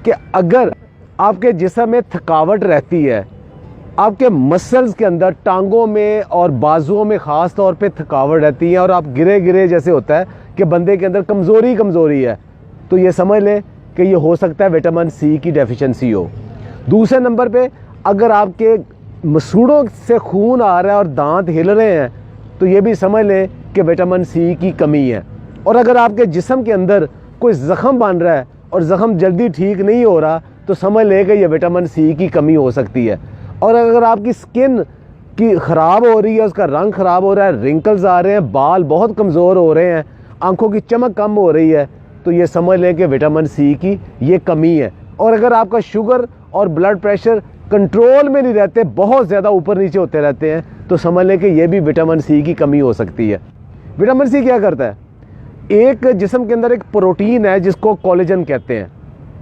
کہ اگر آپ کے جسم میں تھکاوٹ رہتی ہے، آپ کے مسلز کے اندر ٹانگوں میں اور بازوؤں میں خاص طور پہ تھکاوٹ رہتی ہے اور آپ گرے گرے جیسے ہوتا ہے کہ بندے کے اندر کمزوری ہے، تو یہ سمجھ لیں کہ یہ ہو سکتا ہے وٹامن سی کی ڈیفیشنسی ہو۔ دوسرے نمبر پہ اگر آپ کے مسوڑوں سے خون آ رہا ہے اور دانت ہل رہے ہیں تو یہ بھی سمجھ لیں کہ وٹامن سی کی کمی ہے۔ اور اگر آپ کے جسم کے اندر کوئی زخم بن رہا ہے اور زخم جلدی ٹھیک نہیں ہو رہا تو سمجھ لیں کہ یہ وٹامن سی کی کمی ہو سکتی ہے۔ اور اگر آپ کی سکن کی خراب ہو رہی ہے، اس کا رنگ خراب ہو رہا ہے، رنکلز آ رہے ہیں، بال بہت کمزور ہو رہے ہیں، آنکھوں کی چمک کم ہو رہی ہے، تو یہ سمجھ لیں کہ وٹامن سی کی یہ کمی ہے۔ اور اگر آپ کا شوگر اور بلڈ پریشر کنٹرول میں نہیں رہتے، بہت زیادہ اوپر نیچے ہوتے رہتے ہیں، تو سمجھ لیں کہ یہ بھی وٹامن سی کی کمی ہو سکتی ہے۔ وٹامن سی کیا کرتا ہے؟ ایک جسم کے اندر ایک پروٹین ہے جس کو کولیجن کہتے ہیں۔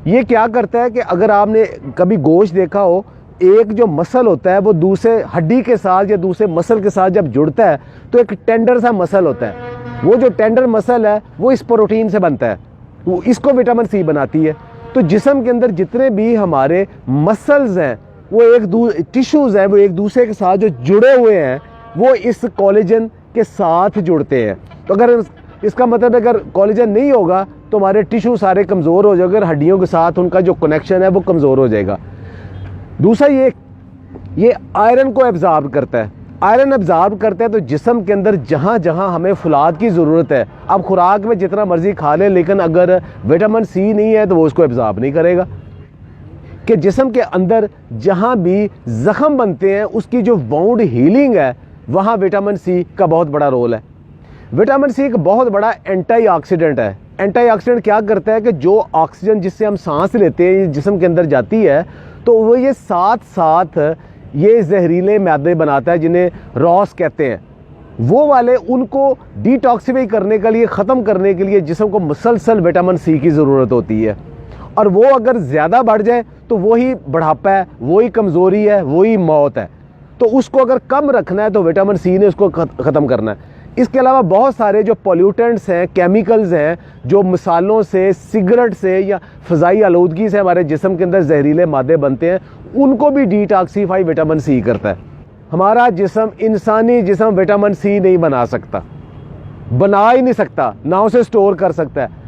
یہ کیا کرتا ہے کہ اگر آپ نے کبھی گوشت دیکھا ہو، ایک جو مسل ہوتا ہے وہ دوسرے ہڈی کے ساتھ یا دوسرے مسل کے ساتھ جب جڑتا ہے تو ایک ٹینڈر سا مسل ہوتا ہے، وہ جو ٹینڈر مسل ہے وہ اس پروٹین سے بنتا ہے، وہ اس کو وٹامن سی بناتی ہے۔ تو جسم کے اندر جتنے بھی ہمارے مسلز ہیں، وہ ٹیشوز ہیں، وہ ایک دوسرے کے ساتھ جو جڑے ہوئے ہیں وہ اس کولیجن کے ساتھ جڑتے ہیں۔ تو اگر اس کا مطلب اگر کولیجن نہیں ہوگا تو ہمارے ٹیشو سارے کمزور ہو جائیں گے، ہڈیوں کے ساتھ ان کا جو کنیکشن ہے وہ کمزور ہو جائے گا۔ دوسرا یہ آئرن کو ایبزارب کرتا ہے۔ آئرن ایبزارب کرتا ہے تو جسم کے اندر جہاں جہاں ہمیں فولاد کی ضرورت ہے، آپ خوراک میں جتنا مرضی کھا لیں لیکن اگر وٹامن سی نہیں ہے تو وہ اس کو ایبزارب نہیں کرے گا۔ کہ جسم کے اندر جہاں بھی زخم بنتے ہیں اس کی جو وونڈ ہیلنگ ہے وہاں وٹامن سی کا بہت بڑا رول ہے۔ وٹامن سی ایک بہت بڑا اینٹی آکسیڈنٹ ہے۔ اینٹی آکسیڈنٹ کیا کرتا ہے کہ جو آکسیجن جس سے ہم سانس لیتے ہیں جسم کے اندر جاتی ہے تو وہ یہ ساتھ یہ زہریلے مادے بناتا ہے جنہیں راس کہتے ہیں، وہ والے ان کو ڈی ٹاکسیفائی کرنے کے لیے، ختم کرنے کے لیے جسم کو مسلسل وٹامن سی کی ضرورت ہوتی ہے۔ اور وہ اگر زیادہ بڑھ جائے تو وہی بڑھاپا ہے، وہی کمزوری ہے، وہی موت ہے۔ تو اس کو اگر کم رکھنا ہے تو وٹامن سی نے اس کو ختم کرنا ہے۔ اس کے علاوہ بہت سارے جو پولیوٹنٹس ہیں، کیمیکلز ہیں، جو مسالوں سے، سگریٹ سے یا فضائی آلودگی سے ہمارے جسم کے اندر زہریلے مادے بنتے ہیں، ان کو بھی ڈی ٹاکسیفائی وٹامن سی کرتا ہے۔ ہمارا جسم، انسانی جسم وٹامن سی نہیں بنا سکتا، بنا ہی نہیں سکتا، نہ اسے سٹور کر سکتا ہے۔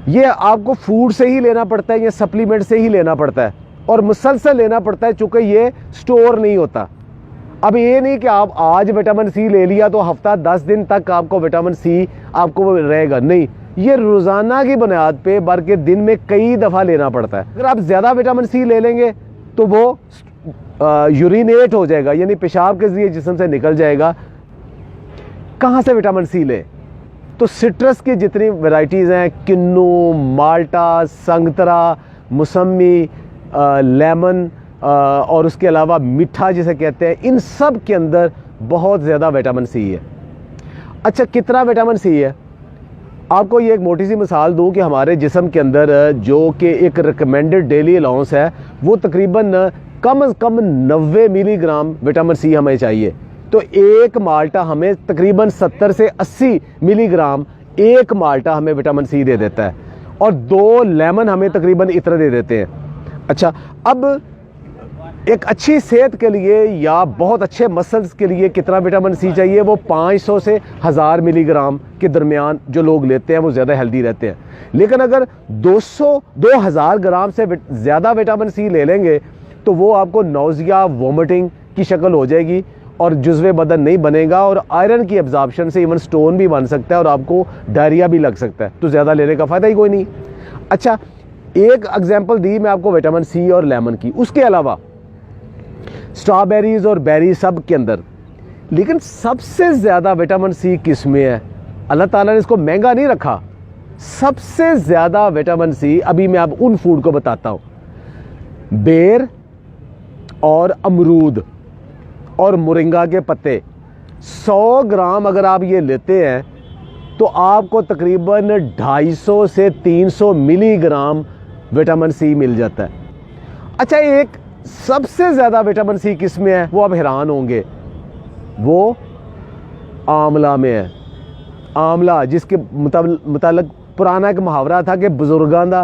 یہ آپ کو فوڈ سے ہی لینا پڑتا ہے یا سپلیمنٹ سے ہی لینا پڑتا ہے اور مسلسل لینا پڑتا ہے چونکہ یہ سٹور نہیں ہوتا۔ اب یہ نہیں کہ آپ آج وٹامن سی لے لیا تو ہفتہ 10 دن تک آپ کو وٹامن سی آپ کو رہے گا، نہیں، یہ روزانہ کی بنیاد پہ بلکہ دن میں کئی دفعہ لینا پڑتا ہے۔ اگر آپ زیادہ وٹامن سی لے لیں گے تو وہ یورینیٹ ہو جائے گا، یعنی پیشاب کے ذریعے جسم سے نکل جائے گا۔ کہاں سے وٹامن سی لیں؟ تو سٹرس کی جتنی ورائٹیز ہیں، کنو، مالٹا، سنگترا، موسمی، لیمن اور اس کے علاوہ میٹھا جسے کہتے ہیں، ان سب کے اندر بہت زیادہ وٹامن سی ہے۔ اچھا، کتنا وٹامن سی ہے؟ آپ کو یہ ایک موٹی سی مثال دوں کہ ہمارے جسم کے اندر جو کہ ایک ریکمینڈڈ ڈیلی الاؤنس ہے وہ تقریباً کم از کم 90 ملی گرام وٹامن سی ہمیں چاہیے۔ تو ایک مالٹا ہمیں تقریباً 70 سے 80 ملی گرام ایک مالٹا ہمیں وٹامن سی دے دیتا ہے، اور 2 لیمن ہمیں تقریباً اتنا دے دیتے ہیں۔ اچھا، اب ایک اچھی صحت کے لیے یا بہت اچھے مسلز کے لیے کتنا وٹامن سی چاہیے؟ وہ 500 سے 1000 ملی گرام کے درمیان جو لوگ لیتے ہیں وہ زیادہ ہیلدی رہتے ہیں۔ لیکن اگر 2000 گرام سے زیادہ وٹامن سی لے لیں گے تو وہ آپ کو نوزیا، وومٹنگ کی شکل ہو جائے گی اور جزو بدن نہیں بنے گا، اور آئرن کی ابزارپشن سے ایون سٹون بھی بن سکتا ہے اور آپ کو ڈائریا بھی لگ سکتا ہے، تو زیادہ لینے کا فائدہ ہی کوئی نہیں۔ اچھا، ایک اگزامپل دی میں آپ کو وٹامن سی اور لیمن کی، اس کے علاوہ اسٹرابیریز اور بیری سب کے اندر، لیکن سب سے زیادہ وٹامن سی کس میں ہے؟ اللہ تعالیٰ نے اس کو مہنگا نہیں رکھا۔ سب سے زیادہ وٹامن سی ابھی میں اب ان فوڈ کو بتاتا ہوں، بیر اور امرود اور مورنگا کے پتے۔ 100 گرام اگر آپ یہ لیتے ہیں تو آپ کو تقریباً 250 سے 300 ملی گرام وٹامن سی مل جاتا ہے۔ اچھا، ایک سب سے زیادہ وٹامن سی کس میں ہے؟ وہ آپ حیران ہوں گے، وہ آملہ میں ہے۔ آملہ، جس کے متعلق پرانا ایک محاورہ تھا کہ بزرگاں دا